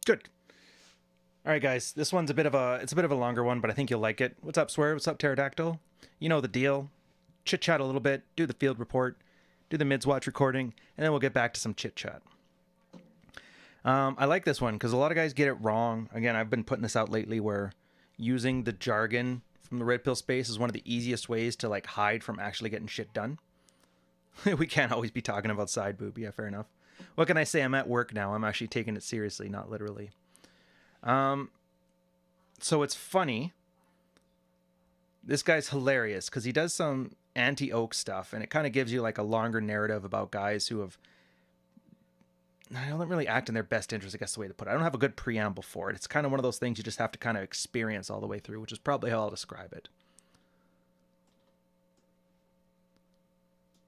Good. All right, guys. This one's a bit of a longer one, but I think you'll like it. What's up, Swear? What's up, Pterodactyl? You know the deal. Chit chat a little bit, do the field report, do the mids watch recording, and then we'll get back to some chit chat. I like this one because a lot of guys get it wrong. Again, I've been putting this out lately where using the jargon from the red pill space is one of the easiest ways to like hide from actually getting shit done. We can't always be talking about side boob. Yeah, fair enough. What can I say? I'm at work now. I'm actually taking it seriously, not literally. Um, so it's funny. This guy's hilarious because he does some anti-oak stuff, and it kind of gives you like a longer narrative about guys who have I don't really act in their best interest, I guess the way to put it. I don't have a good preamble for it. It's kind of one of those things you just have to kind of experience all the way through, which is probably how I'll describe it.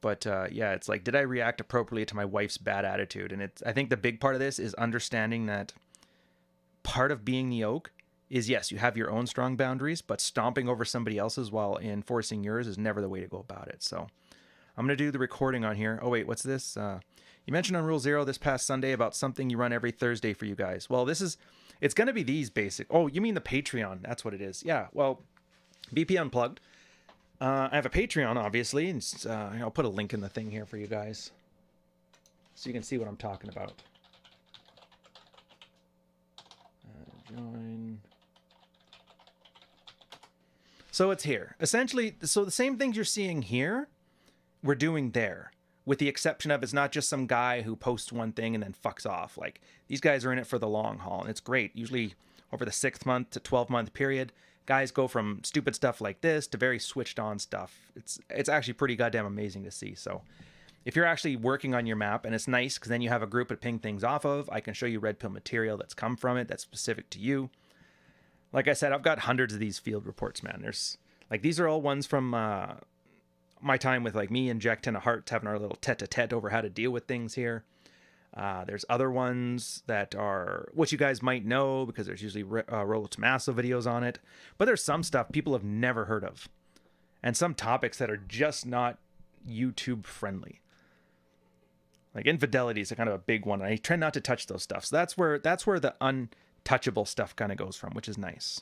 But yeah, it's like, did I react appropriately to my wife's bad attitude? And I think the big part of this is understanding that part of being the oak is, yes, you have your own strong boundaries, but stomping over somebody else's while enforcing yours is never the way to go about it. So I'm going to do the recording on here. Oh, wait, what's this? You mentioned on Rule Zero this past Sunday about something you run every Thursday for you guys. Well, it's going to be these basic. Oh, you mean the Patreon? That's what it is. Yeah, well, BP Unplugged. I have a Patreon, obviously, and I'll put a link in the thing here for you guys so you can see what I'm talking about. Join. So it's here. Essentially, so the same things you're seeing here, we're doing there. With the exception of it's not just some guy who posts one thing and then fucks off. Like, these guys are in it for the long haul, and it's great. Usually over the 6-month to 12-month period, guys go from stupid stuff like this to very switched on stuff. It's actually pretty goddamn amazing to see. So if you're actually working on your map, and it's nice because then you have a group to ping things off of, I can show you red pill material that's come from it that's specific to you. Like I said, I've got hundreds of these field reports, man. There's like, these are all ones from my time with like me and Jack Ten of Hearts having our little tete-a-tete over how to deal with things here. There's other ones that are what you guys might know because there's usually Rolo Tommaso videos on it. But there's some stuff people have never heard of. And some topics that are just not YouTube friendly. Like infidelity is a kind of a big one. I try not to touch those stuff. So that's where the untouchable stuff kind of goes from, which is nice.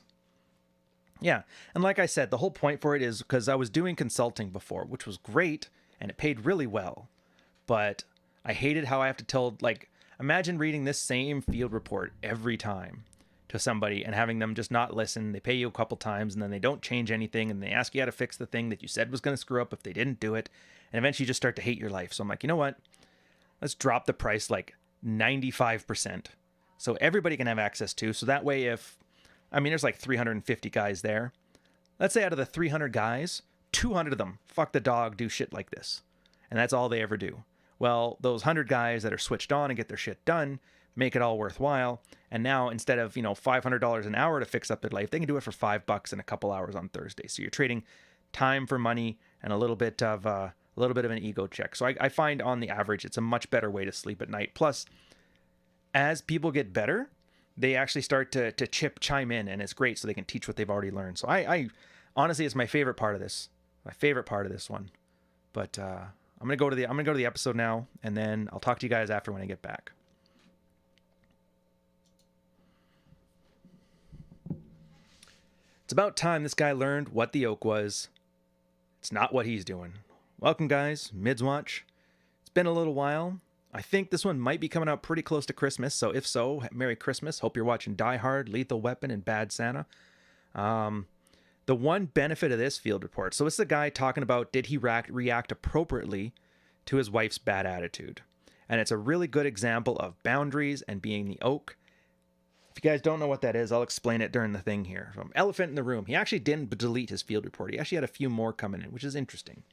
Yeah, and like I said, the whole point for it is because I was doing consulting before, which was great, and it paid really well. But I hated how I have to tell, like, imagine reading this same field report every time to somebody and having them just not listen. They pay you a couple times, and then they don't change anything, and they ask you how to fix the thing that you said was going to screw up if they didn't do it, and eventually you just start to hate your life. So I'm like, you know what? Let's drop the price like 95%. So everybody can have access to. So that way there's like 350 guys there. Let's say out of the 300 guys, 200 of them, fuck the dog, do shit like this. And that's all they ever do. Well, those 100 guys that are switched on and get their shit done make it all worthwhile. And now instead of, $500 an hour to fix up their life, they can do it for $5 in a couple hours on Thursday. So you're trading time for money and a little bit of an ego check. So I find on the average, it's a much better way to sleep at night. Plus, as people get better, they actually start to chime in, and it's great so they can teach what they've already learned. So I honestly, it's my favorite part of this. My favorite part of this one. But I'm gonna go to the episode now, and then I'll talk to you guys after when I get back. It's about time this guy learned what the oak was. It's not what he's doing. Welcome, guys. Mids Watch. It's been a little while. I think this one might be coming out pretty close to Christmas, so if so, Merry Christmas. Hope you're watching Die Hard, Lethal Weapon, and Bad Santa. The one benefit of this field report, so it's the guy talking about did he react appropriately to his wife's bad attitude. And it's a really good example of boundaries and being the oak. If you guys don't know what that is, I'll explain it during the thing here. From Elephant in the Room, he actually didn't delete his field report. He actually had a few more coming in, which is interesting.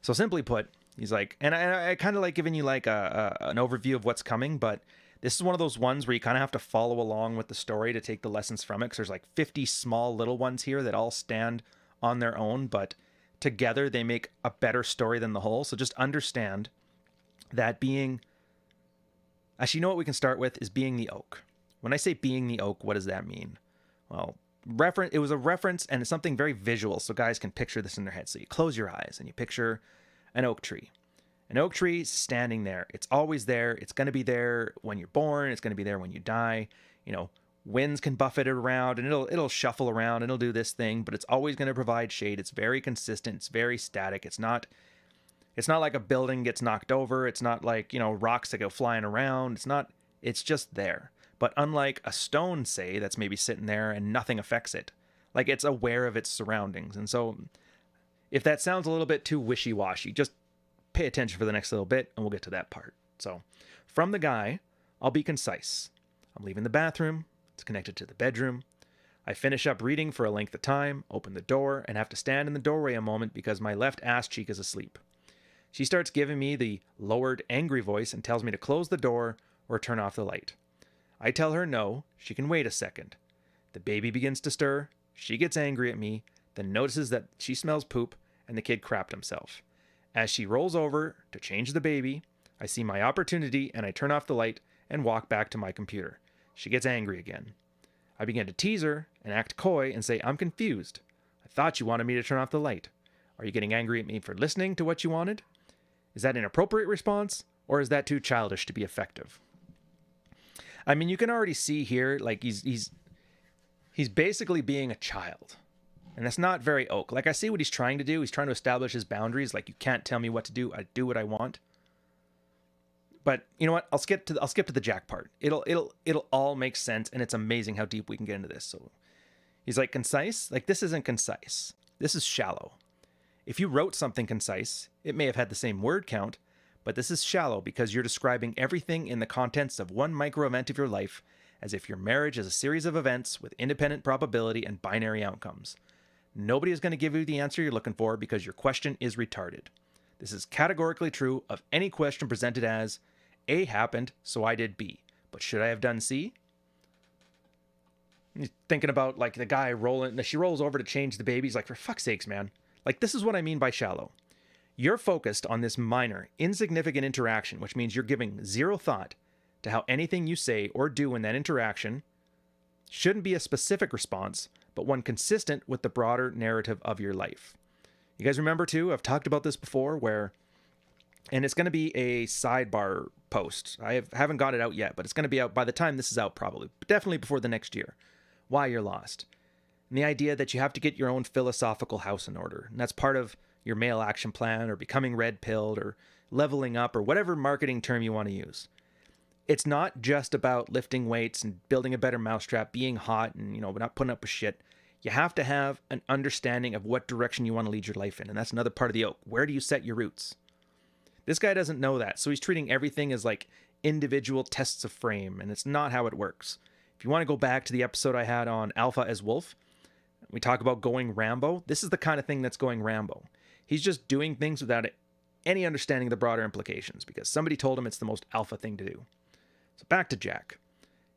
So simply put, he's like, and I kind of like giving you like an overview of what's coming, but this is one of those ones where you kind of have to follow along with the story to take the lessons from it, because there's like 50 small little ones here that all stand on their own, but together they make a better story than the whole. So just understand that actually, you know what we can start with is being the oak. When I say being the oak, what does that mean? Well, it was a reference, and it's something very visual, so guys can picture this in their head. So you close your eyes and you picture an oak tree, An oak tree is standing there. It's always there. It's going to be there when you're born. It's going to be there when you die. You know, winds can buffet it around and it'll shuffle around and it'll do this thing, but it's always going to provide shade. It's very consistent. It's very static. It's not like a building gets knocked over. It's not like, you know, rocks that go flying around. It's just there. But unlike a stone, say, that's maybe sitting there and nothing affects it, like it's aware of its surroundings. And so if that sounds a little bit too wishy-washy, just pay attention for the next little bit and we'll get to that part. So from the guy, I'll be concise. I'm leaving the bathroom. It's connected to the bedroom. I finish up reading for a length of time, open the door, and have to stand in the doorway a moment because my left ass cheek is asleep. She starts giving me the lowered, angry voice and tells me to close the door or turn off the light. I tell her no, she can wait a second. The baby begins to stir. She gets angry at me, then notices that she smells poop and the kid crapped himself. As she rolls over to change the baby, I see my opportunity and I turn off the light and walk back to my computer. She gets angry again. I begin to tease her and act coy and say, I'm confused. I thought you wanted me to turn off the light. Are you getting angry at me for listening to what you wanted? Is that an appropriate response, or is that too childish to be effective? I mean, you can already see here, like he's basically being a child. And that's not very Oak. Like, I see what he's trying to do. He's trying to establish his boundaries. Like, you can't tell me what to do. I do what I want. But you know what? I'll skip to the Jack part. It'll all make sense, and it's amazing how deep we can get into this. So he's like, concise? Like, this isn't concise. This is shallow. If you wrote something concise, it may have had the same word count, but this is shallow because you're describing everything in the contents of one micro event of your life as if your marriage is a series of events with independent probability and binary outcomes. Nobody is going to give you the answer you're looking for because your question is retarded. This is categorically true of any question presented as, A happened, so I did B, but should I have done C? You're thinking about like the guy she rolls over to change the baby. He's like, for fuck's sakes, man. Like, this is what I mean by shallow. You're focused on this minor, insignificant interaction, which means you're giving zero thought to how anything you say or do in that interaction shouldn't be a specific response, but one consistent with the broader narrative of your life. You guys remember too, I've talked about this before and it's going to be a sidebar post. I haven't got it out yet, but it's going to be out by the time this is out probably, but definitely before the next year. Why you're lost. And the idea that you have to get your own philosophical house in order. And that's part of your male action plan or becoming red-pilled or leveling up or whatever marketing term you want to use. It's not just about lifting weights and building a better mousetrap, being hot and, not putting up with shit. You have to have an understanding of what direction you want to lead your life in. And that's another part of the Oak. Where do you set your roots? This guy doesn't know that. So he's treating everything as like individual tests of frame. And it's not how it works. If you want to go back to the episode I had on Alpha as Wolf, we talk about going Rambo. This is the kind of thing that's going Rambo. He's just doing things without any understanding of the broader implications because somebody told him it's the most alpha thing to do. So back to Jack.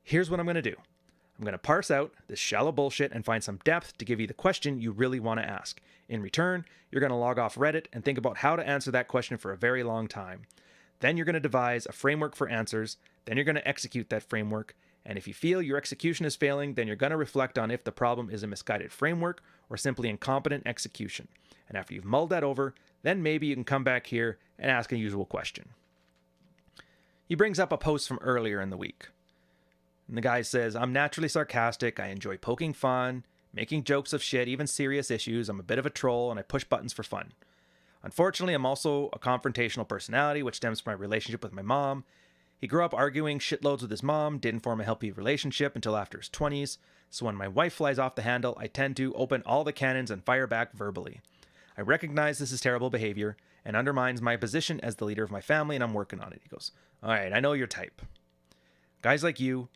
Here's what I'm going to do. I'm going to parse out this shallow bullshit and find some depth to give you the question you really want to ask. In return, you're going to log off Reddit and think about how to answer that question for a very long time. Then you're going to devise a framework for answers. Then you're going to execute that framework. And if you feel your execution is failing, then you're going to reflect on if the problem is a misguided framework or simply incompetent execution. And after you've mulled that over, then maybe you can come back here and ask a usual question. He brings up a post from earlier in the week. And the guy says, I'm naturally sarcastic. I enjoy poking fun, making jokes of shit, even serious issues. I'm a bit of a troll and I push buttons for fun. Unfortunately, I'm also a confrontational personality, which stems from my relationship with my mom. He grew up arguing shitloads with his mom, didn't form a healthy relationship until after his 20s. So when my wife flies off the handle, I tend to open all the cannons and fire back verbally. I recognize this is terrible behavior and undermines my position as the leader of my family, and I'm working on it. He goes, all right, I know your type. Guys like you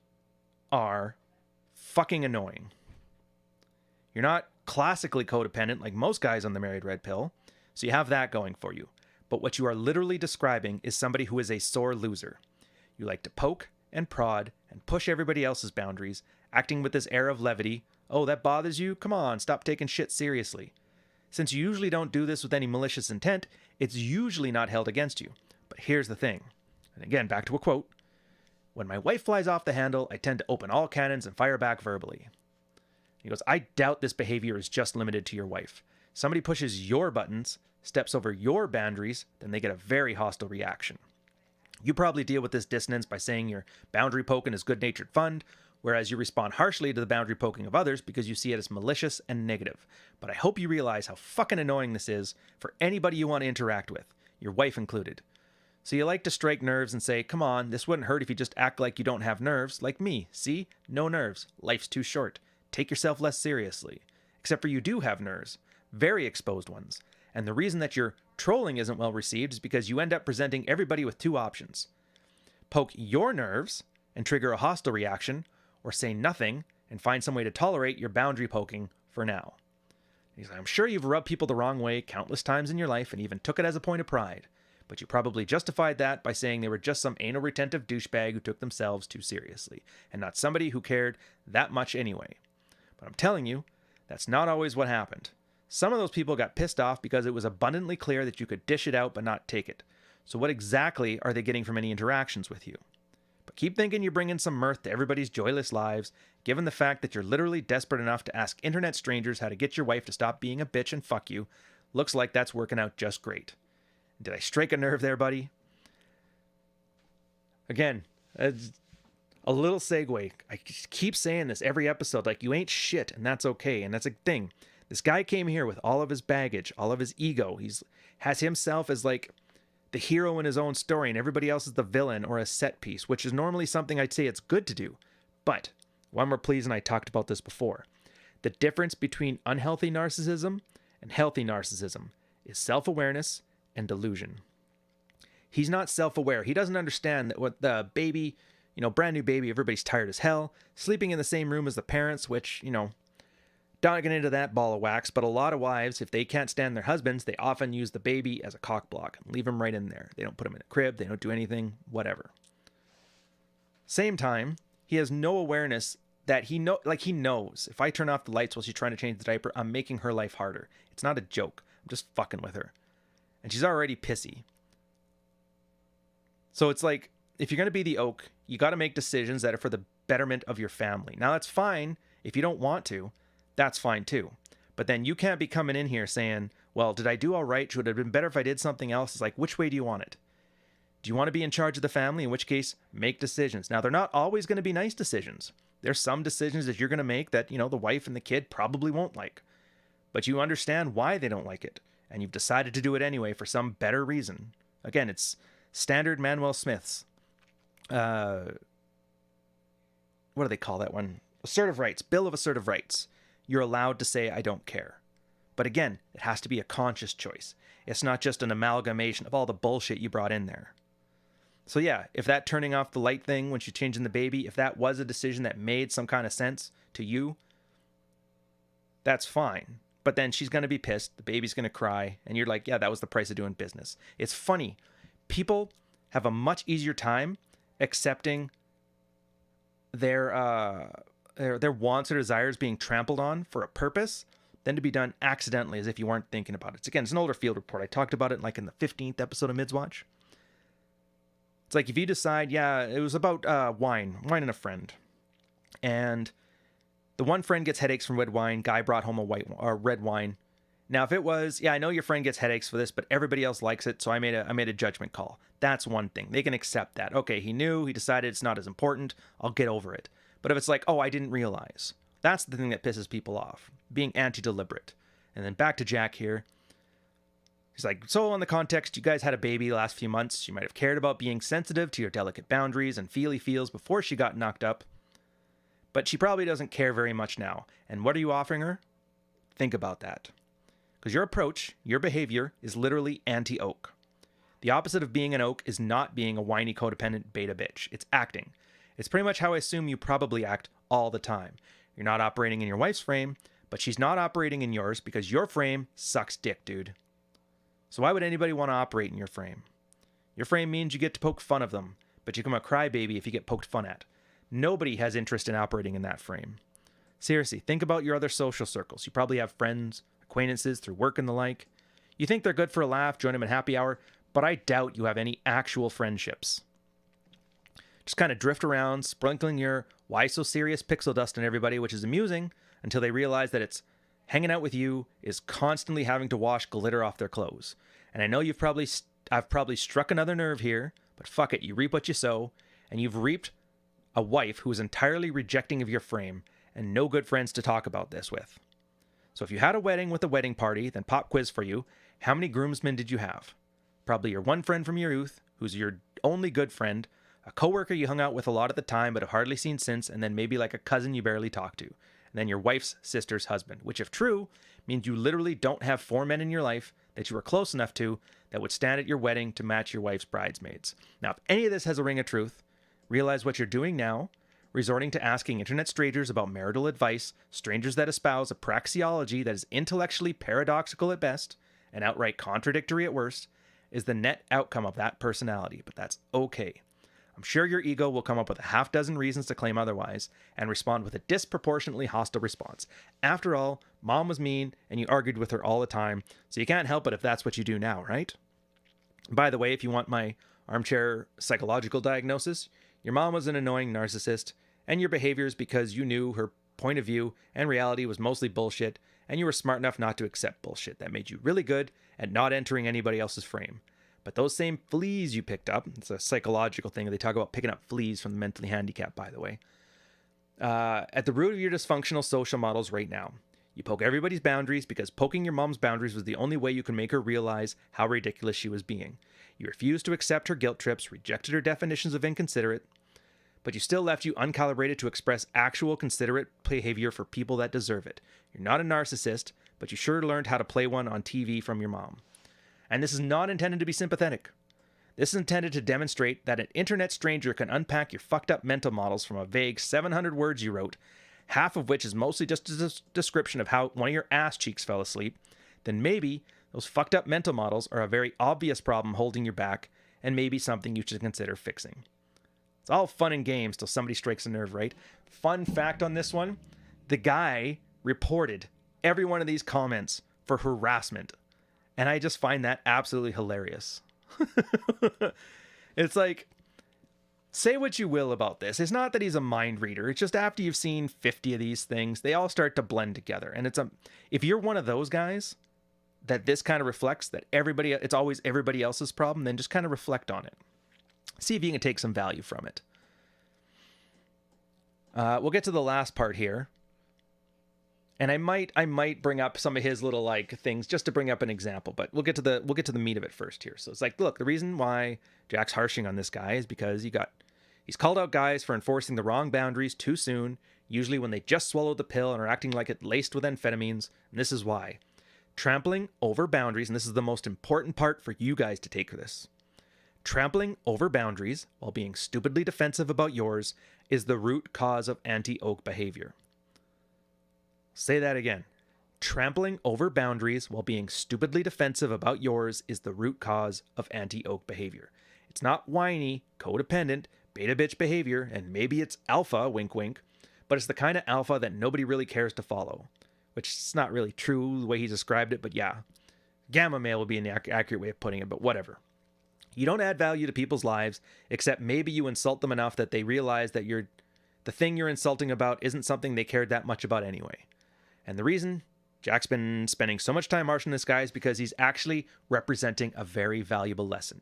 are fucking annoying. You're not classically codependent like most guys on the Married Red Pill, so you have that going for you. But what you are literally describing is somebody who is a sore loser. You like to poke and prod and push everybody else's boundaries, acting with this air of levity. Oh, that bothers you? Come on, stop taking shit seriously. Since you usually don't do this with any malicious intent, it's usually not held against you. But here's the thing. And again, back to a quote. When my wife flies off the handle, I tend to open all cannons and fire back verbally. He goes, I doubt this behavior is just limited to your wife. Somebody pushes your buttons, steps over your boundaries, then they get a very hostile reaction. You probably deal with this dissonance by saying your boundary poking is good-natured fun, whereas you respond harshly to the boundary poking of others because you see it as malicious and negative. But I hope you realize how fucking annoying this is for anybody you want to interact with, your wife included. So you like to strike nerves and say, come on, this wouldn't hurt if you just act like you don't have nerves, like me. See? No nerves. Life's too short. Take yourself less seriously. Except for you do have nerves. Very exposed ones. And the reason that your trolling isn't well received is because you end up presenting everybody with two options. Poke your nerves and trigger a hostile reaction, or say nothing and find some way to tolerate your boundary poking for now. He's like, I'm sure you've rubbed people the wrong way countless times in your life and even took it as a point of pride. But you probably justified that by saying they were just some anal retentive douchebag who took themselves too seriously, and not somebody who cared that much anyway. But I'm telling you, that's not always what happened. Some of those people got pissed off because it was abundantly clear that you could dish it out but not take it. So what exactly are they getting from any interactions with you? But keep thinking you're bringing some mirth to everybody's joyless lives, given the fact that you're literally desperate enough to ask internet strangers how to get your wife to stop being a bitch and fuck you. Looks like that's working out just great. Did I strike a nerve there, buddy? Again, a little segue. I keep saying this every episode, like, you ain't shit, and that's okay, and that's a thing. This guy came here with all of his baggage, all of his ego. Has himself as, like, the hero in his own story, and everybody else is the villain or a set piece, which is normally something I'd say it's good to do. But, one more please, and I talked about this before. The difference between unhealthy narcissism and healthy narcissism is self-awareness and delusion. He's not self-aware. He doesn't understand that what the baby, brand new baby, everybody's tired as hell, sleeping in the same room as the parents, which, don't get into that ball of wax, but a lot of wives, if they can't stand their husbands, they often use the baby as a cock block and leave him right in there. They don't put him in a crib, they don't do anything, whatever. Same time, he has no awareness that he knows if I turn off the lights while she's trying to change the diaper, I'm making her life harder. It's not a joke. I'm just fucking with her. And she's already pissy. So it's like, if you're going to be the oak, you got to make decisions that are for the betterment of your family. Now, that's fine. If you don't want to, that's fine too. But then you can't be coming in here saying, well, did I do all right? Should it have been better if I did something else? It's like, which way do you want it? Do you want to be in charge of the family? In which case, make decisions. Now, they're not always going to be nice decisions. There's some decisions that you're going to make that, the wife and the kid probably won't like. But you understand why they don't like it. And you've decided to do it anyway for some better reason. Again, it's standard Manuel Smith's, what do they call that one? Assertive rights, Bill of Assertive Rights. You're allowed to say, I don't care. But again, it has to be a conscious choice. It's not just an amalgamation of all the bullshit you brought in there. So yeah, if that turning off the light thing when she's changing the baby, if that was a decision that made some kind of sense to you, that's fine. But then she's going to be pissed, the baby's going to cry, and you're like, yeah, that was the price of doing business. It's funny. People have a much easier time accepting their wants or desires being trampled on for a purpose than to be done accidentally as if you weren't thinking about it. Again, it's an older field report. I talked about it like in the 15th episode of Midswatch. It's like if you decide, yeah, it was about wine and a friend. And the one friend gets headaches from red wine. Guy brought home a red wine. Now, if it was, yeah, I know your friend gets headaches for this, but everybody else likes it, so I made a judgment call. That's one thing. They can accept that. Okay, he knew, he decided it's not as important. I'll get over it. But if it's like, oh, I didn't realize. That's the thing that pisses people off. Being anti-deliberate. And then back to Jack here. He's like, so on the context, you guys had a baby the last few months. You might have cared about being sensitive to your delicate boundaries and feely feels before she got knocked up. But she probably doesn't care very much now. And what are you offering her? Think about that. Because your approach, your behavior, is literally anti-oak. The opposite of being an oak is not being a whiny codependent beta bitch. It's acting. It's pretty much how I assume you probably act all the time. You're not operating in your wife's frame, but she's not operating in yours because your frame sucks dick, dude. So why would anybody want to operate in your frame? Your frame means you get to poke fun of them, but you become a crybaby if you get poked fun at. Nobody has interest in operating in that frame. Seriously, think about your other social circles. You probably have friends, acquaintances through work and the like. You think they're good for a laugh, join them at happy hour, but I doubt you have any actual friendships. Just kind of drift around, sprinkling your why so serious pixel dust on everybody, which is amusing until they realize that it's hanging out with you is constantly having to wash glitter off their clothes. And I know I've probably struck another nerve here, but fuck it, you reap what you sow, and you've reaped a wife who is entirely rejecting of your frame and no good friends to talk about this with. So if you had a wedding with a wedding party, then pop quiz for you. How many groomsmen did you have? Probably your one friend from your youth, who's your only good friend, a coworker you hung out with a lot at the time but have hardly seen since, and then maybe like a cousin you barely talk to. And then your wife's sister's husband, which if true, means you literally don't have 4 men in your life that you were close enough to that would stand at your wedding to match your wife's bridesmaids. Now, if any of this has a ring of truth, realize what you're doing now, resorting to asking internet strangers about marital advice, strangers that espouse a praxeology that is intellectually paradoxical at best and outright contradictory at worst, is the net outcome of that personality, but that's okay. I'm sure your ego will come up with a half dozen reasons to claim otherwise and respond with a disproportionately hostile response. After all, mom was mean and you argued with her all the time, so you can't help it if that's what you do now, right? By the way, if you want my armchair psychological diagnosis, your mom was an annoying narcissist, and your behavior is because you knew her point of view and reality was mostly bullshit, and you were smart enough not to accept bullshit. That made you really good at not entering anybody else's frame. But those same fleas you picked up, it's a psychological thing. They talk about picking up fleas from the mentally handicapped, by the way, at the root of your dysfunctional social models right now. You poke everybody's boundaries because poking your mom's boundaries was the only way you could make her realize how ridiculous she was being. You refused to accept her guilt trips, rejected her definitions of inconsiderate, but you still left you uncalibrated to express actual considerate behavior for people that deserve it. You're not a narcissist, but you sure learned how to play one on TV from your mom. And this is not intended to be sympathetic. This is intended to demonstrate that an internet stranger can unpack your fucked up mental models from a vague 700 words you wrote, half of which is mostly just a description of how one of your ass cheeks fell asleep. Then maybe those fucked up mental models are a very obvious problem holding you back and maybe something you should consider fixing. It's all fun and games till somebody strikes a nerve, right? Fun fact on this one, the guy reported every one of these comments for harassment. And I just find that absolutely hilarious. It's like, say what you will about this. It's not that he's a mind reader. It's just after you've seen 50 of these things, they all start to blend together. And if you're one of those guys that this kind of reflects, that it's always everybody else's problem, then just kind of reflect on it. See if you can take some value from it. We'll get to the last part here. And I might bring up some of his little like things just to bring up an example, but we'll get to the meat of it first here. So it's like, look, the reason why Jack's harshing on this guy is because he's called out guys for enforcing the wrong boundaries too soon, usually when they just swallowed the pill and are acting like it laced with amphetamines. And this is why. Trampling over boundaries, and this is the most important part for you guys to take this. Trampling over boundaries while being stupidly defensive about yours is the root cause of anti-oak behavior. Say that again. Trampling over boundaries while being stupidly defensive about yours is the root cause of anti-oak behavior. It's not whiny, codependent, beta bitch behavior, and maybe it's alpha, wink wink, but it's the kind of alpha that nobody really cares to follow. Which is not really true the way he described it, but yeah. Gamma male would be an accurate way of putting it, but whatever. You don't add value to people's lives, except maybe you insult them enough that they realize that the thing you're insulting about isn't something they cared that much about anyway. And the reason Jack's been spending so much time marching this guy is because he's actually representing a very valuable lesson.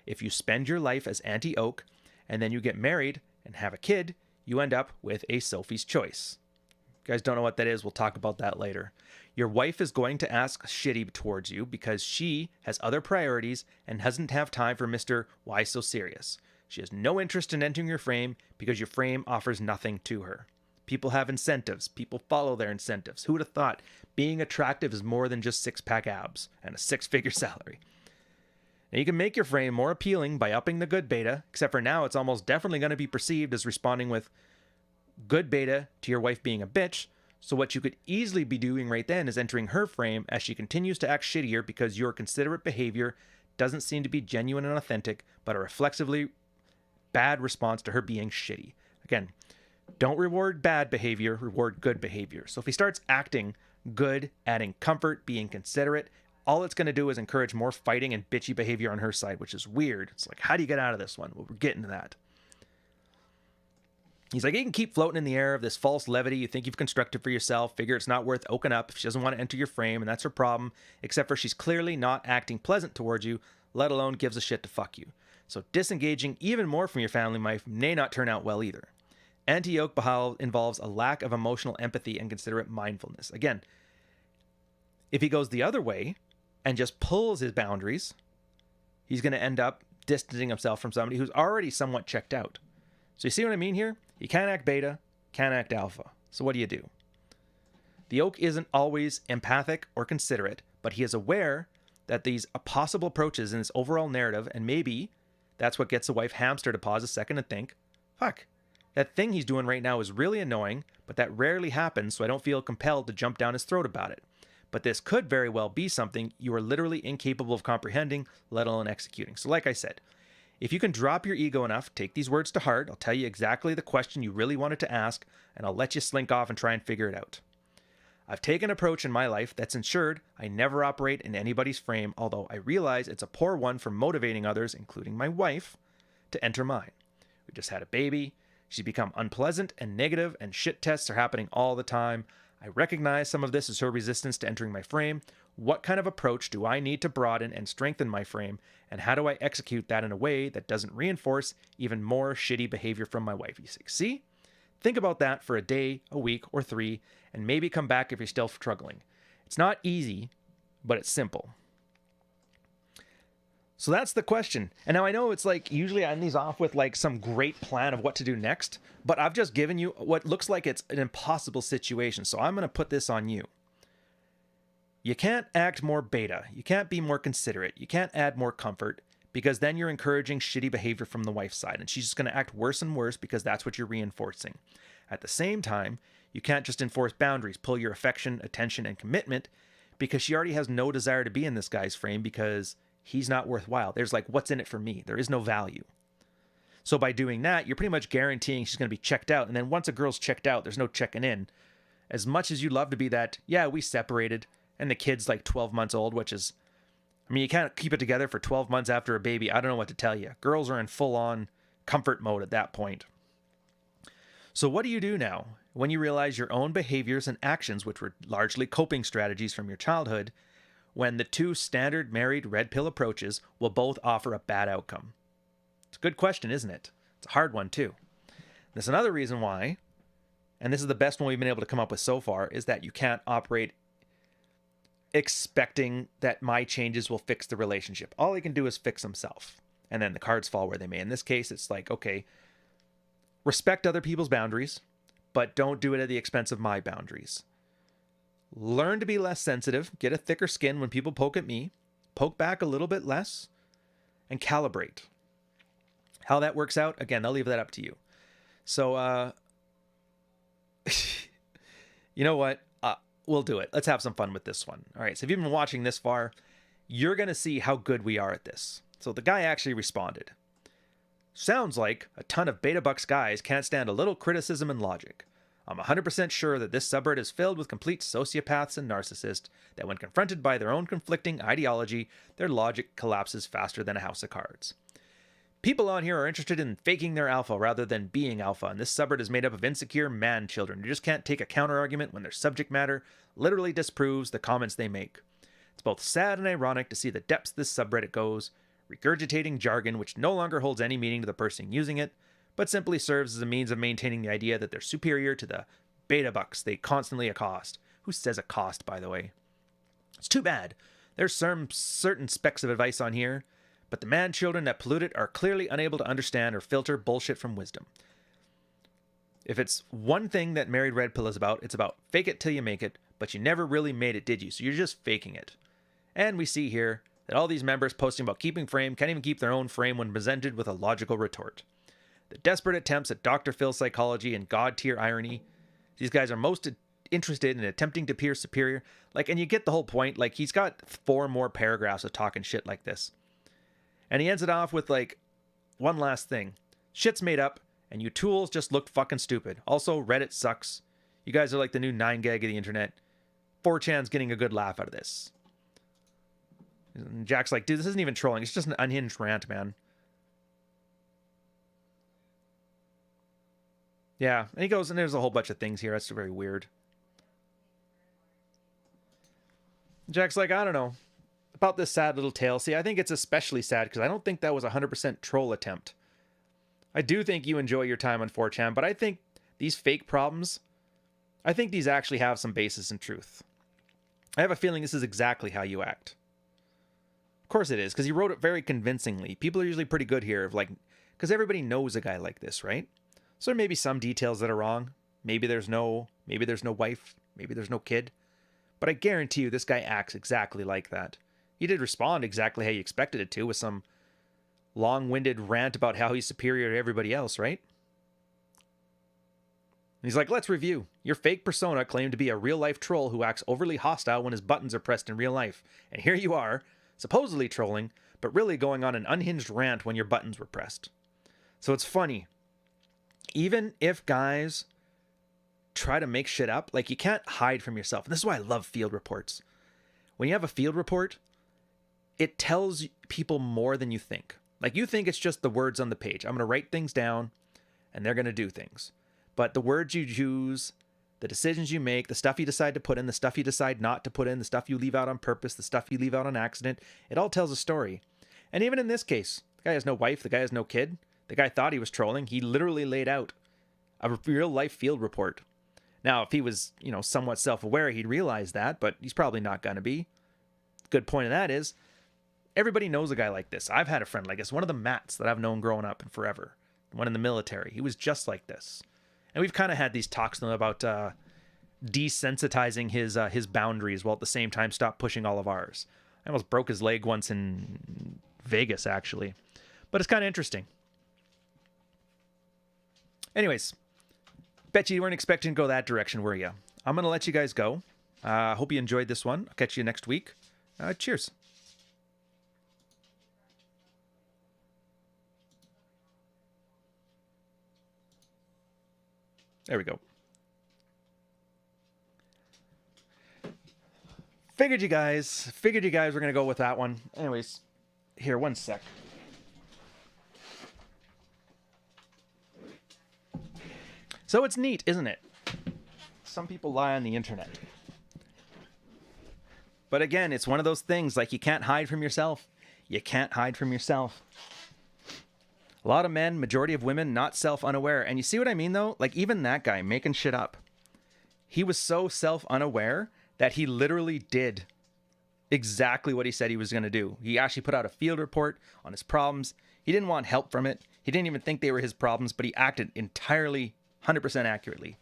If you spend your life as anti-oak, and then you get married and have a kid, you end up with a Sophie's Choice. If you guys don't know what that is, we'll talk about that later. Your wife is going to ask shitty towards you because she has other priorities and doesn't have time for Mr. Why So Serious. She has no interest in entering your frame because your frame offers nothing to her. People have incentives. People follow their incentives. Who would have thought being attractive is more than just six-pack abs and a six-figure salary? Now, you can make your frame more appealing by upping the good beta, except for now it's almost definitely going to be perceived as responding with good beta to your wife being a bitch. So what you could easily be doing right then is entering her frame as she continues to act shittier because your considerate behavior doesn't seem to be genuine and authentic, but a reflexively bad response to her being shitty. Again, don't reward bad behavior, reward good behavior. So if he starts acting good, adding comfort, being considerate, all it's going to do is encourage more fighting and bitchy behavior on her side, which is weird. It's like, how do you get out of this one? Well, we're getting to that. He's like, you can keep floating in the air of this false levity you think you've constructed for yourself, figure it's not worth oaking up if she doesn't want to enter your frame, and that's her problem, except for she's clearly not acting pleasant towards you, let alone gives a shit to fuck you. So disengaging even more from your family life may not turn out well either. Anti-yoke behavior involves a lack of emotional empathy and considerate mindfulness. Again, if he goes the other way and just pulls his boundaries, he's going to end up distancing himself from somebody who's already somewhat checked out. So you see what I mean here? You can't act beta, can't act alpha. So what do? The yoke isn't always empathic or considerate, but he is aware that these possible approaches in his overall narrative, and maybe that's what gets the wife hamster to pause a second and think, fuck, that thing he's doing right now is really annoying, but that rarely happens, so I don't feel compelled to jump down his throat about it. But this could very well be something you are literally incapable of comprehending, let alone executing. So like I said, if you can drop your ego enough, take these words to heart, I'll tell you exactly the question you really wanted to ask, and I'll let you slink off and try and figure it out. I've taken an approach in my life that's ensured I never operate in anybody's frame, although I realize it's a poor one for motivating others, including my wife, to enter mine. We just had a baby. She's become unpleasant and negative, and shit tests are happening all the time. I recognize some of this is her resistance to entering my frame. What kind of approach do I need to broaden and strengthen my frame, and how do I execute that in a way that doesn't reinforce even more shitty behavior from my wife? You see? Think about that for a day, a week, or 3, and maybe come back if you're still struggling. It's not easy, but it's simple. So that's the question. And now I know it's like, usually I end these off with like some great plan of what to do next, but I've just given you what looks like it's an impossible situation. So I'm going to put this on you. You can't act more beta. You can't be more considerate. You can't add more comfort, because then you're encouraging shitty behavior from the wife's side, and she's just going to act worse and worse because that's what you're reinforcing. At the same time, you can't just enforce boundaries, pull your affection, attention, and commitment, because she already has no desire to be in this guy's frame because he's not worthwhile. There's like, what's in it for me? There is no value. So by doing that, you're pretty much guaranteeing she's going to be checked out. And then once a girl's checked out, there's no checking in. As much as you'd love to be that, yeah, we separated, and the kid's like 12 months old, which is, I mean, you can't keep it together for 12 months after a baby. I don't know what to tell you. Girls are in full-on comfort mode at that point. So what do you do now when you realize your own behaviors and actions, which were largely coping strategies from your childhood, when the two standard married red pill approaches will both offer a bad outcome? It's a good question, isn't it? It's a hard one too. There's another reason why, and this is the best one we've been able to come up with so far, is that you can't operate expecting that my changes will fix the relationship. All he can do is fix himself, and then the cards fall where they may. In this case, it's like, okay, respect other people's boundaries, but don't do it at the expense of my boundaries. Learn to be less sensitive, get a thicker skin when people poke at me, poke back a little bit less, and calibrate. How that works out, again, I'll leave that up to you. So, you know what? We'll do it. Let's have some fun with this one. All right, so if you've been watching this far, you're going to see how good we are at this. So the guy actually responded. Sounds like a ton of Beta Bucks guys can't stand a little criticism and logic. I'm 100% sure that this subreddit is filled with complete sociopaths and narcissists that when confronted by their own conflicting ideology, their logic collapses faster than a house of cards. People on here are interested in faking their alpha rather than being alpha, and this subreddit is made up of insecure man children who just can't take a counter-argument when their subject matter literally disproves the comments they make. It's both sad and ironic to see the depths this subreddit goes, regurgitating jargon which no longer holds any meaning to the person using it, but simply serves as a means of maintaining the idea that they're superior to the beta bucks they constantly accost. Who says accost, by the way? It's too bad. There's some certain specks of advice on here, but the man children that pollute it are clearly unable to understand or filter bullshit from wisdom. If it's one thing that Married Red Pill is about, it's about fake it till you make it, but you never really made it, did you? So you're just faking it. And we see here that all these members posting about keeping frame can't even keep their own frame when presented with a logical retort. The desperate attempts at Dr. Phil psychology and god-tier irony. These guys are most interested in attempting to appear superior. And you get the whole point. He's got 4 more paragraphs of talking shit like this. And he ends it off with, one last thing. Shit's made up, and you tools just look fucking stupid. Also, Reddit sucks. You guys are like the new 9gag of the internet. 4chan's getting a good laugh out of this. And Jack's like, dude, this isn't even trolling. It's just an unhinged rant, man. Yeah, and he goes, and there's a whole bunch of things here. That's very weird. Jack's like, I don't know about this sad little tale. See, I think it's especially sad because I don't think that was a 100% troll attempt. I do think you enjoy your time on 4chan, but I think these fake problems, I think these actually have some basis in truth. I have a feeling this is exactly how you act. Of course it is, because he wrote it very convincingly. People are usually pretty good here, of like, because everybody knows a guy like this, right? So there may be some details that are wrong. Maybe there's no wife. Maybe there's no kid. But I guarantee you this guy acts exactly like that. He did respond exactly how you expected it to, with some long-winded rant about how he's superior to everybody else, right? And he's like, let's review. Your fake persona claimed to be a real-life troll who acts overly hostile when his buttons are pressed in real life. And here you are, supposedly trolling, but really going on an unhinged rant when your buttons were pressed. So it's funny. Even if guys try to make shit up, like, you can't hide from yourself. And this is why I love field reports. When you have a field report, it tells people more than you think. Like, you think it's just the words on the page. I'm going to write things down and they're going to do things. But the words you choose, the decisions you make, the stuff you decide to put in, the stuff you decide not to put in, the stuff you leave out on purpose, the stuff you leave out on accident, it all tells a story. And even in this case, the guy has no wife, the guy has no kid. The guy thought he was trolling. He literally laid out a real life field report. Now, if he was, somewhat self-aware, he'd realize that, but he's probably not going to be. Good point of that is, everybody knows a guy like this. I've had a friend like this, one of the Matts that I've known growing up and forever, one in the military. He was just like this. And we've kind of had these talks about desensitizing his boundaries while at the same time stop pushing all of ours. I almost broke his leg once in Vegas, actually. But it's kind of interesting. Anyways, bet you weren't expecting to go that direction, were you? I'm going to let you guys go. Hope you enjoyed this one. I'll catch you next week. Cheers. There we go. Figured you guys were going to go with that one. Anyways, here, one sec. So it's neat, isn't it? Some people lie on the internet. But again, it's one of those things, like, you can't hide from yourself. You can't hide from yourself. A lot of men, majority of women, not self-unaware. And you see what I mean, though? Like, even that guy making shit up. He was so self-unaware that he literally did exactly what he said he was going to do. He actually put out a field report on his problems. He didn't want help from it. He didn't even think they were his problems, but he acted entirely 100% accurately.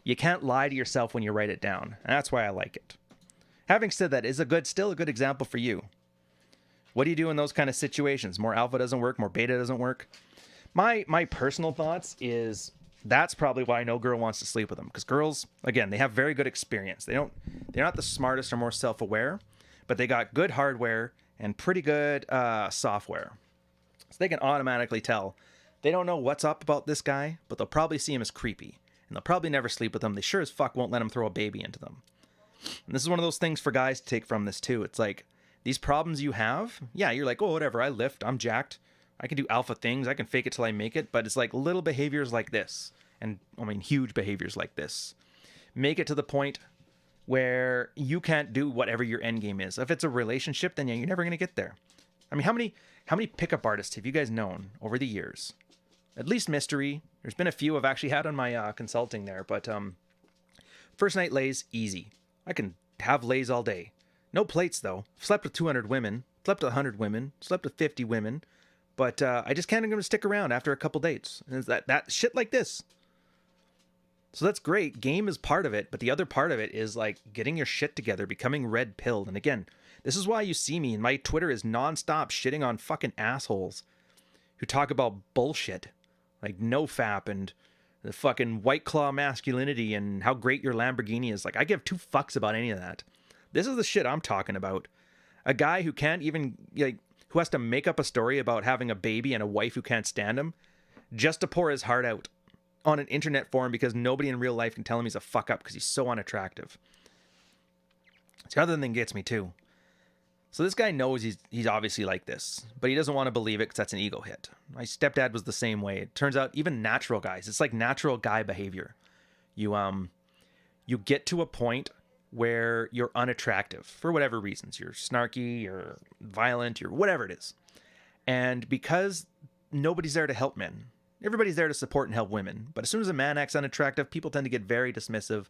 You can't lie to yourself when you write it down, and that's why I like it. Having said that, is still a good example for you. What do you do in those kind of situations? More alpha doesn't work, more beta doesn't work. My personal thoughts is that's probably why no girl wants to sleep with them, because girls, again, they have very good experience. They're not the smartest or more self-aware, but they got good hardware and pretty good software, so they can automatically tell. They don't know what's up about this guy, but they'll probably see him as creepy, and they'll probably never sleep with him. They sure as fuck won't let him throw a baby into them. And this is one of those things for guys to take from this too. It's like, these problems you have, yeah, you're like, oh, whatever, I lift, I'm jacked, I can do alpha things, I can fake it till I make it, but it's like little behaviors like this, and huge behaviors like this, make it to the point where you can't do whatever your end game is. If it's a relationship, then yeah, you're never going to get there. I mean, how many pickup artists have you guys known over the years? At least Mystery. There's been a few I've actually had on my consulting there, but first night lays, easy. I can have lays all day. No plates, though. Slept with 200 women, slept with 100 women, slept with 50 women, but I just can't even stick around after a couple dates. And it's that shit like this. So that's great. Game is part of it, but the other part of it is like getting your shit together, becoming red-pilled. And again, this is why you see me, and my Twitter is nonstop shitting on fucking assholes who talk about bullshit, like NoFap and the fucking White Claw masculinity and how great your Lamborghini is. Like, I give two fucks about any of that. This is the shit I'm talking about. A guy who can't even, who has to make up a story about having a baby and a wife who can't stand him just to pour his heart out on an internet forum because nobody in real life can tell him he's a fuck up because he's so unattractive. The other thing gets me too. So this guy knows he's obviously like this, but he doesn't want to believe it because that's an ego hit. My stepdad was the same way. It turns out even natural guys, it's like natural guy behavior. You get to a point where you're unattractive for whatever reasons. You're snarky, you're violent, you're whatever it is. And because nobody's there to help men, everybody's there to support and help women. But as soon as a man acts unattractive, people tend to get very dismissive,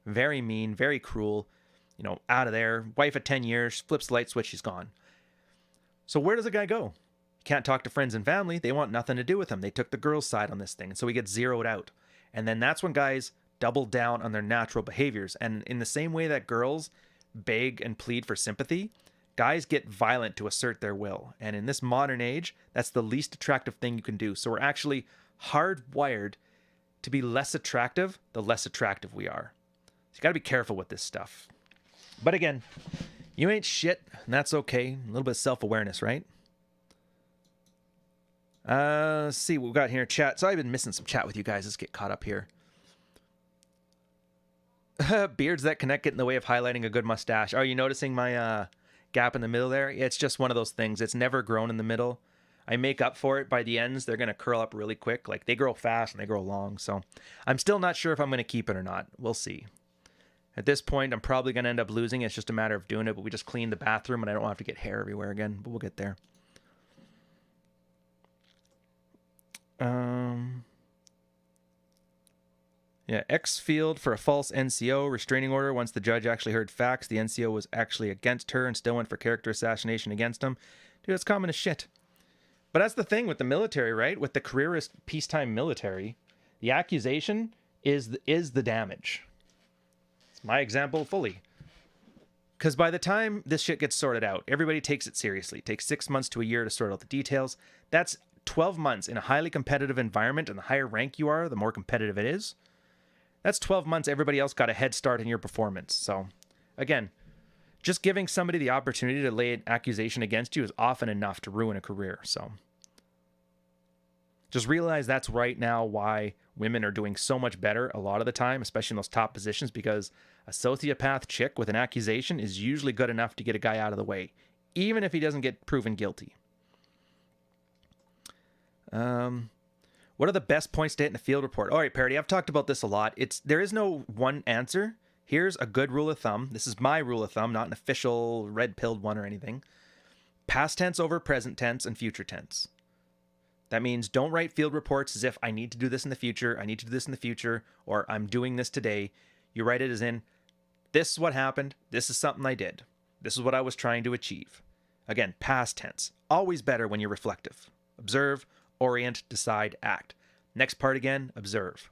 very mean, very cruel. You know, out of there. Wife of 10 years, flips the light switch, she's gone. So where does a guy go? Can't talk to friends and family. They want nothing to do with him. They took the girl's side on this thing. And so he gets zeroed out. And then that's when guys double down on their natural behaviors. And in the same way that girls beg and plead for sympathy, guys get violent to assert their will. And in this modern age, that's the least attractive thing you can do. So we're actually hardwired to be less attractive the less attractive we are. So you got to be careful with this stuff. But again, you ain't shit, and that's okay. A little bit of self-awareness, right? Let's see what we've got here in chat. So I've been missing some chat with you guys. Let's get caught up here. Beards that connect get in the way of highlighting a good mustache. Are you noticing my gap in the middle there? It's just one of those things. It's never grown in the middle. I make up for it by the ends. They're going to curl up really quick. Like, they grow fast and they grow long. So I'm still not sure if I'm going to keep it or not. We'll see. At this point, I'm probably going to end up losing. It's just a matter of doing it, but we just cleaned the bathroom and I don't have to get hair everywhere again, but we'll get there. Yeah, X field for a false NCO restraining order. Once the judge actually heard facts, the NCO was actually against her and still went for character assassination against him. Dude, that's common as shit. But that's the thing with the military, right? With the careerist peacetime military, the accusation is the damage. My example fully. Because by the time this shit gets sorted out, everybody takes it seriously. It takes 6 months to a year to sort out the details. That's 12 months in a highly competitive environment, and the higher rank you are, the more competitive it is. That's 12 months everybody else got a head start in your performance. So, again, just giving somebody the opportunity to lay an accusation against you is often enough to ruin a career. So, just realize that's right now why women are doing so much better a lot of the time, especially in those top positions, because a sociopath chick with an accusation is usually good enough to get a guy out of the way, even if he doesn't get proven guilty. What are the best points to hit in a field report? All right, Parody, I've talked about this a lot. There is no one answer. Here's a good rule of thumb. This is my rule of thumb, not an official red-pilled one or anything. Past tense over present tense and future tense. That means don't write field reports as if I need to do this in the future, I need to do this in the future, or I'm doing this today. You write it as in, this is what happened, this is something I did. This is what I was trying to achieve. Again, past tense. Always better when you're reflective. Observe, orient, decide, act. Next part again, observe.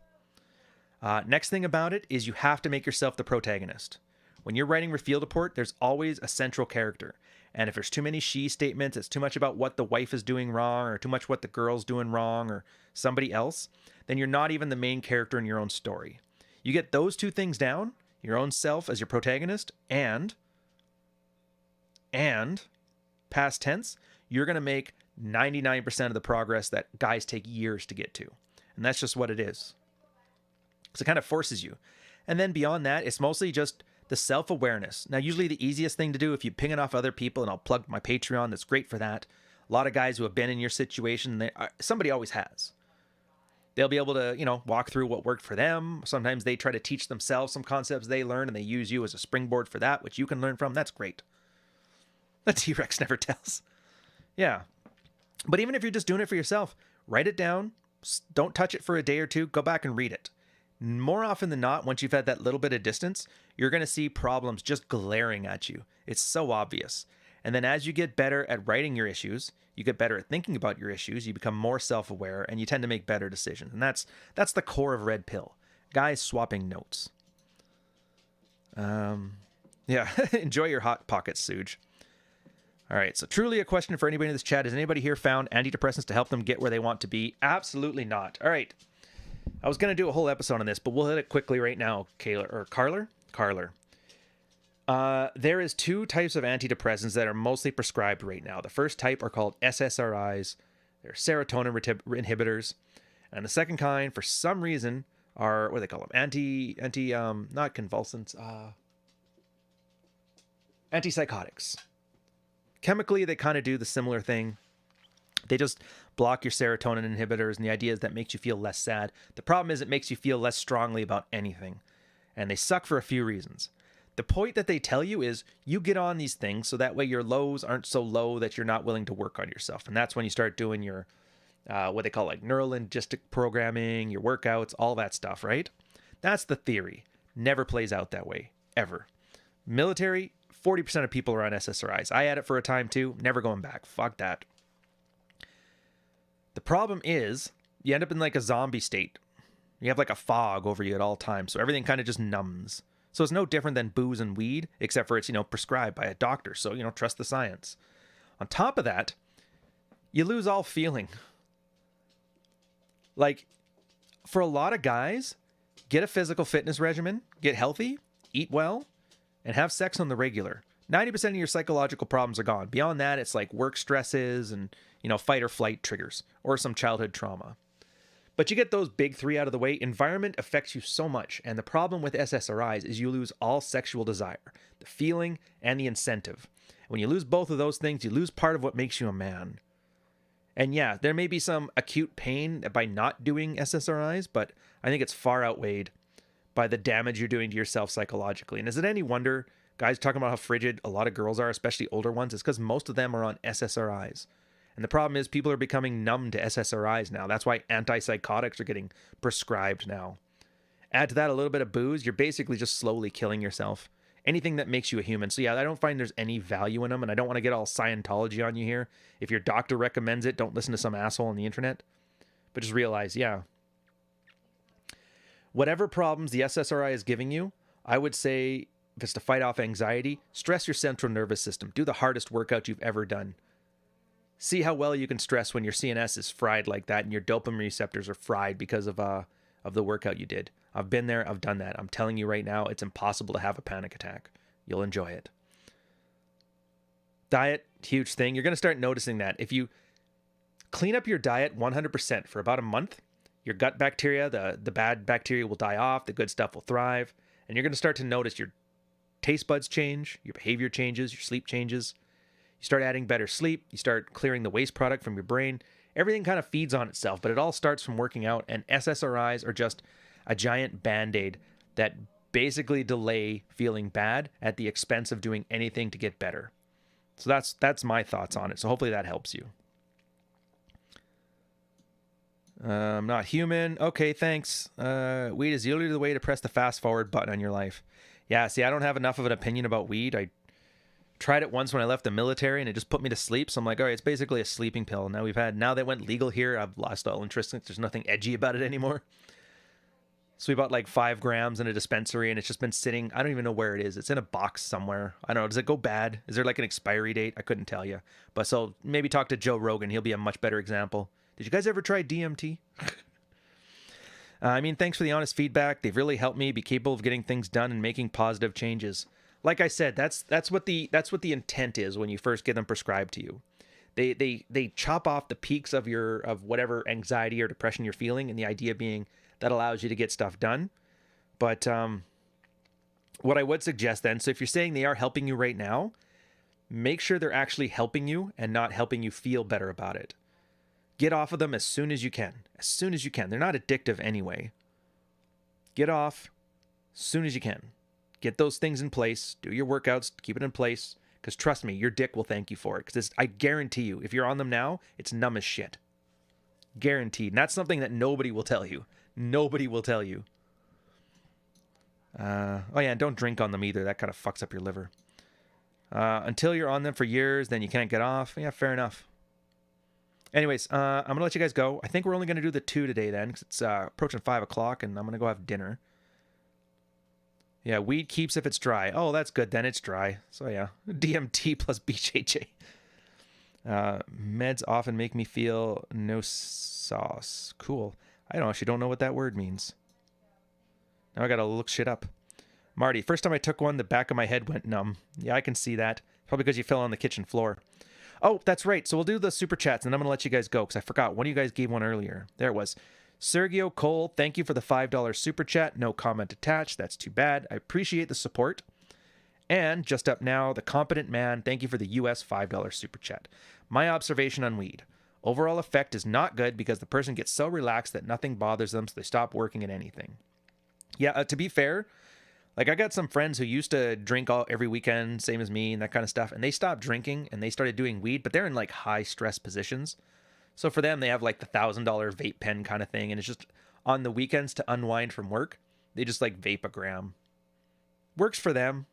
Next thing about it is you have to make yourself the protagonist. When you're writing a field report, there's always a central character. And if there's too many she statements, it's too much about what the wife is doing wrong, or too much what the girl's doing wrong, or somebody else, then you're not even the main character in your own story. You get those two things down, your own self as your protagonist, and past tense, you're going to make 99% of the progress that guys take years to get to. And that's just what it is. So it kind of forces you. And then beyond that, it's mostly just the self-awareness. Now, usually the easiest thing to do if you ping it off other people, and I'll plug my Patreon, that's great for that. A lot of guys who have been in your situation, somebody always has. They'll be able to, walk through what worked for them. Sometimes they try to teach themselves some concepts they learn, and they use you as a springboard for that, which you can learn from. That's great. The T-Rex never tells. Yeah. But even if you're just doing it for yourself, write it down. Don't touch it for a day or two. Go back and read it. More often than not, once you've had that little bit of distance, you're going to see problems just glaring at you. It's so obvious. And then as you get better at writing your issues, you get better at thinking about your issues, you become more self-aware, and you tend to make better decisions. And that's the core of Red Pill. Guys swapping notes. Yeah, enjoy your hot pockets, Suge. All right, so truly a question for anybody in this chat. Has anybody here found antidepressants to help them get where they want to be? Absolutely not. All right. I was going to do a whole episode on this, but we'll hit it quickly right now, Carler. There is two types of antidepressants that are mostly prescribed right now. The first type are called SSRIs. They're serotonin inhibitors. And the second kind, for some reason, are, what do they call them? Not convulsants, antipsychotics. Chemically, they kind of do the similar thing. They just block your serotonin inhibitors, and the idea is that makes you feel less sad. The problem is it makes you feel less strongly about anything. And they suck for a few reasons. The point that they tell you is you get on these things so that way your lows aren't so low that you're not willing to work on yourself. And that's when you start doing your, what they call like neurolinguistic programming, your workouts, all that stuff, right? That's the theory. Never plays out that way, ever. Military, 40% of people are on SSRIs. I had it for a time too, never going back. Fuck that. The problem is you end up in like a zombie state. You have like a fog over you at all times. So everything kind of just numbs. So it's no different than booze and weed, except for it's, prescribed by a doctor. So, trust the science. On top of that, you lose all feeling. Like, for a lot of guys, get a physical fitness regimen, get healthy, eat well, and have sex on the regular. 90% of your psychological problems are gone. Beyond that, it's like work stresses and, fight or flight triggers or some childhood trauma. But you get those big three out of the way, environment affects you so much. And the problem with SSRIs is you lose all sexual desire, the feeling and the incentive. When you lose both of those things, you lose part of what makes you a man. And yeah, there may be some acute pain by not doing SSRIs, but I think it's far outweighed by the damage you're doing to yourself psychologically. And is it any wonder guys talking about how frigid a lot of girls are, especially older ones? It's because most of them are on SSRIs. And the problem is people are becoming numb to SSRIs now. That's why antipsychotics are getting prescribed now. Add to that a little bit of booze, you're basically just slowly killing yourself. Anything that makes you a human. So yeah, I don't find there's any value in them, and I don't want to get all Scientology on you here. If your doctor recommends it, don't listen to some asshole on the internet. But just realize, yeah, whatever problems the SSRI is giving you, I would say if it's to fight off anxiety, stress your central nervous system. Do the hardest workout you've ever done. See how well you can stress when your CNS is fried like that and your dopamine receptors are fried because of the workout you did. I've been there. I've done that. I'm telling you right now, it's impossible to have a panic attack. You'll enjoy it. Diet, huge thing. You're going to start noticing that. If you clean up your diet 100% for about a month, your gut bacteria, the bad bacteria will die off. The good stuff will thrive. And you're going to start to notice your taste buds change, your behavior changes, your sleep changes. You start adding better sleep. You start clearing the waste product from your brain. Everything kind of feeds on itself, but it all starts from working out. And SSRIs are just a giant Band-Aid that basically delay feeling bad at the expense of doing anything to get better. So that's my thoughts on it. So hopefully that helps you. I'm not human. Okay, thanks. Weed is usually the way to press the fast forward button on your life. Yeah, see, I don't have enough of an opinion about weed. I tried it once when I left the military and it just put me to sleep. So I'm like, all right, it's basically a sleeping pill. Now that it went legal here, I've lost all interest. There's nothing edgy about it anymore. So we bought like 5 grams in a dispensary and it's just been sitting. I don't even know where it is. It's in a box somewhere. I don't know. Does it go bad? Is there like an expiry date? I couldn't tell you. But so maybe talk to Joe Rogan. He'll be a much better example. Did you guys ever try DMT? Thanks for the honest feedback. They've really helped me be capable of getting things done and making positive changes. Like I said, that's what the intent is when you first get them prescribed to you. They chop off the peaks of whatever anxiety or depression you're feeling, and the idea being that allows you to get stuff done. But what I would suggest then, so if you're saying they are helping you right now, make sure they're actually helping you and not helping you feel better about it. Get off of them as soon as you can. As soon as you can. They're not addictive anyway. Get off as soon as you can. Get those things in place. Do your workouts. Keep it in place. Because trust me, your dick will thank you for it. Because I guarantee you, if you're on them now, it's numb as shit. Guaranteed. And that's something that nobody will tell you. Nobody will tell you. Oh yeah, and don't drink on them either. That kind of fucks up your liver. Until you're on them for years, then you can't get off. Yeah, fair enough. Anyways, I'm going to let you guys go. I think we're only going to do the 2 today then, because it's approaching 5 o'clock, and I'm going to go have dinner. Yeah, weed keeps if it's dry. Oh, that's good. Then it's dry. So yeah, DMT plus BJJ. Meds often make me feel no sauce. Cool. I actually don't know what that word means. Now I got to look shit up. Marty, first time I took one, the back of my head went numb. Yeah, I can see that. Probably because you fell on the kitchen floor. Oh, that's right. So we'll do the super chats, and I'm going to let you guys go because I forgot. One of you guys gave one earlier. There it was. Sergio Cole, thank you for the $5 super chat. No comment attached. That's too bad. I appreciate the support. And just up now, the Competent Man, thank you for the US $5 super chat. My observation on weed. Overall effect is not good because the person gets so relaxed that nothing bothers them, so they stop working at anything. Yeah, to be fair, like I got some friends who used to drink every weekend, same as me and that kind of stuff, and they stopped drinking and they started doing weed, but they're in like high stress positions. So for them, they have like the $1,000 vape pen kind of thing, and it's just on the weekends to unwind from work, they just like vape a gram. Works for them.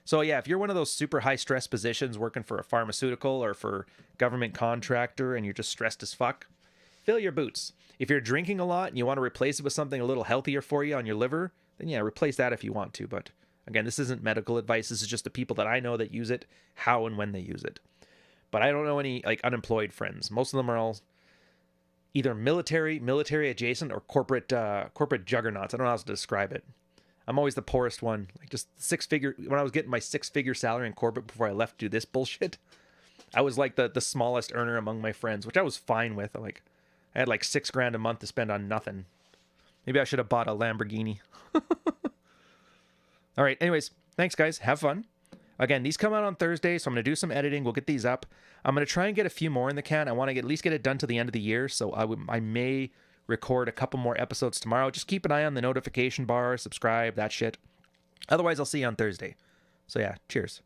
So yeah, if you're one of those super high stress positions working for a pharmaceutical or for government contractor and you're just stressed as fuck, fill your boots. If you're drinking a lot and you want to replace it with something a little healthier for you on your liver, then yeah, replace that if you want to. But again, this isn't medical advice. This is just the people that I know that use it, how and when they use it. But I don't know any like unemployed friends. Most of them are all either military adjacent, or corporate juggernauts. I don't know how else to describe it. I'm always the poorest one. Like just when I was getting my 6-figure salary in corporate before I left to do this bullshit, I was like the smallest earner among my friends, which I was fine with. Like I had like $6,000 a month to spend on nothing. Maybe I should have bought a Lamborghini. All right. Anyways, thanks guys. Have fun. Again, these come out on Thursday, so I'm going to do some editing. We'll get these up. I'm going to try and get a few more in the can. I want to at least get it done to the end of the year, so I may record a couple more episodes tomorrow. Just keep an eye on the notification bar, subscribe, that shit. Otherwise, I'll see you on Thursday. So yeah, cheers.